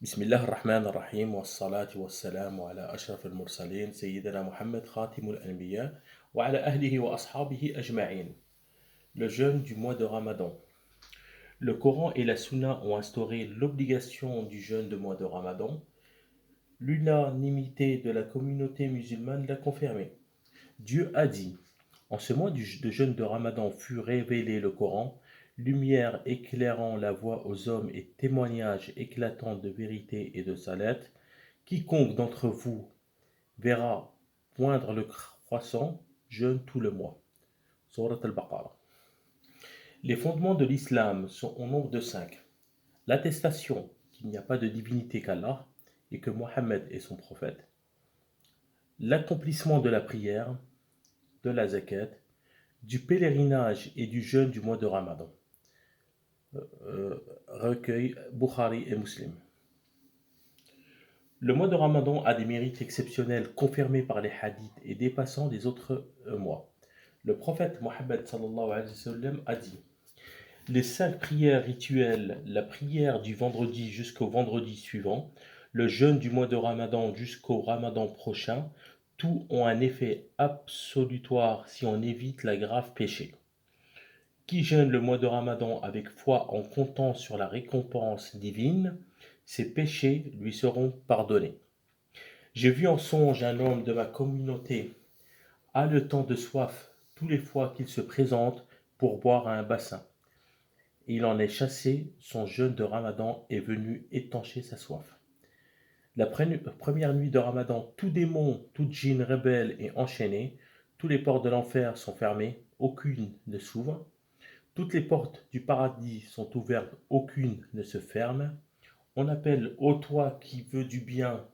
بسم الله الرحمن الرحيم والصلاة والسلام على أشرف المرسلين سيدنا محمد خاتم الأنبياء وعلى أهله وأصحابه أجمعين. Le jeûne du mois de Ramadan. Le Coran et la Sunna ont instauré l'obligation du jeûne de mois de Ramadan. L'unanimité de la communauté musulmane l'a confirmé. Dieu a dit: En ce mois de jeûne de Ramadan fut révélé le Coran, lumière éclairant la voie aux hommes et témoignage éclatant de vérité et de salat. Quiconque d'entre vous verra poindre le croissant jeûne tout le mois. Surat al-Baqarah. Les fondements de l'islam sont au nombre de 5. L'attestation qu'il n'y a pas de divinité qu'Allah et que Mohammed est son prophète. L'accomplissement de la prière, de la zakat, du pèlerinage et du jeûne du mois de Ramadan. Recueil Bukhari et Muslim. Le mois de Ramadan a des mérites exceptionnels confirmés par les hadiths et dépassant les autres mois. Le prophète Mohammed sallallahu alayhi wa sallam a dit: Les 5 prières rituelles, la prière du vendredi jusqu'au vendredi suivant, le jeûne du mois de Ramadan jusqu'au Ramadan prochain, tous ont un effet absolutoire si on évite la grave péché. Qui jeûne le mois de Ramadan avec foi en comptant sur la récompense divine, ses péchés lui seront pardonnés. J'ai vu en songe un homme de ma communauté haletant de soif tous les fois qu'il se présente pour boire à un bassin. Et il en est chassé, son jeûne de Ramadan est venu étancher sa soif. La première nuit de Ramadan, tout démon, toute djinn rebelle est enchaîné, tous les portes de l'enfer sont fermées, aucune ne s'ouvre. Toutes les portes du paradis sont ouvertes, aucune ne se ferme. On appelle ô toi qui veux du bien,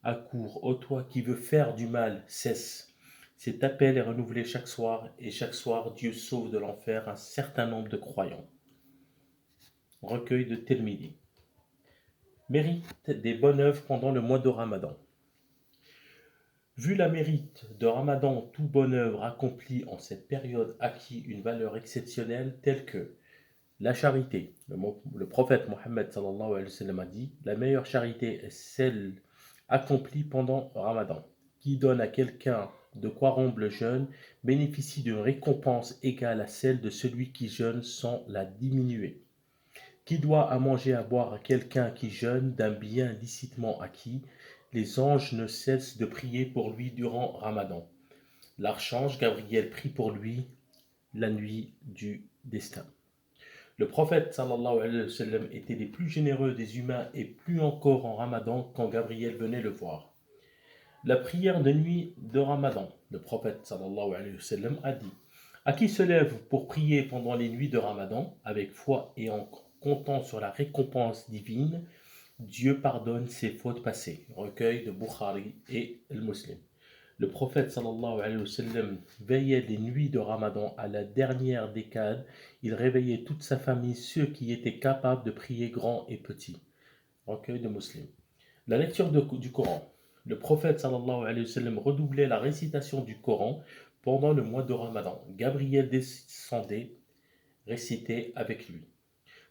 accours, ô toi qui veux faire du mal, cesse. Cet appel est renouvelé chaque soir, et chaque soir Dieu sauve de l'enfer un certain nombre de croyants. Recueil de Tirmidhi. Mérite des bonnes œuvres pendant le mois de Ramadan. Vu la mérite de Ramadan, toute bonne œuvre accomplie en cette période acquit une valeur exceptionnelle telle que la charité. Le prophète Mohammed sallallahu alayhi wa sallam a dit: La meilleure charité est celle accomplie pendant Ramadan. Qui donne à quelqu'un de quoi rompre le jeûne bénéficie d'une récompense égale à celle de celui qui jeûne sans la diminuer. Qui doit à manger à boire à quelqu'un qui jeûne d'un bien licitement acquis, les anges ne cessent de prier pour lui durant Ramadan. L'archange Gabriel prie pour lui la nuit du destin. Le prophète sallallahu alayhi wa sallam était des plus généreux des humains et plus encore en Ramadan quand Gabriel venait le voir. La prière de nuit de Ramadan, le prophète sallallahu alayhi wa sallam a dit: À qui se lève pour prier pendant les nuits de Ramadan avec foi et en comptant sur la récompense divine, Dieu pardonne ses fautes passées. Recueil de Bukhari et Muslim. Le prophète sallallahu alayhi wa sallam veillait les nuits de Ramadan à la dernière décade. Il réveillait toute sa famille, ceux qui étaient capables de prier grands et petits. Recueil de Muslim. La lecture du Coran. Le prophète sallallahu alayhi wa sallam redoublait la récitation du Coran pendant le mois de Ramadan. Gabriel descendait, récitait avec lui.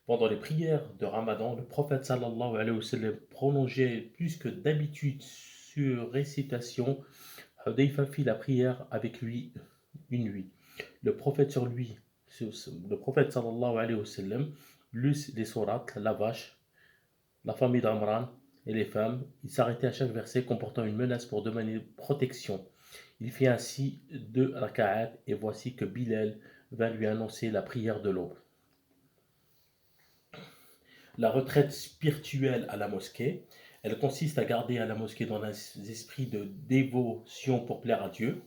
Pendant les prières de Ramadan, le prophète sallallahu alayhi wa sallam prolongeait plus que d'habitude sur récitation. Hudayfa fit la prière avec lui une nuit. Le prophète sallallahu alayhi wa sallam lut les sourates, la vache, la famille d'Amran et les femmes. Il s'arrêtait à chaque verset comportant une menace pour demander protection. Il fit ainsi 2 raka'at et voici que Bilal vint lui annoncer la prière de l'aube. La retraite spirituelle à la mosquée, elle consiste à garder à la mosquée dans un esprit de dévotion pour plaire à Dieu.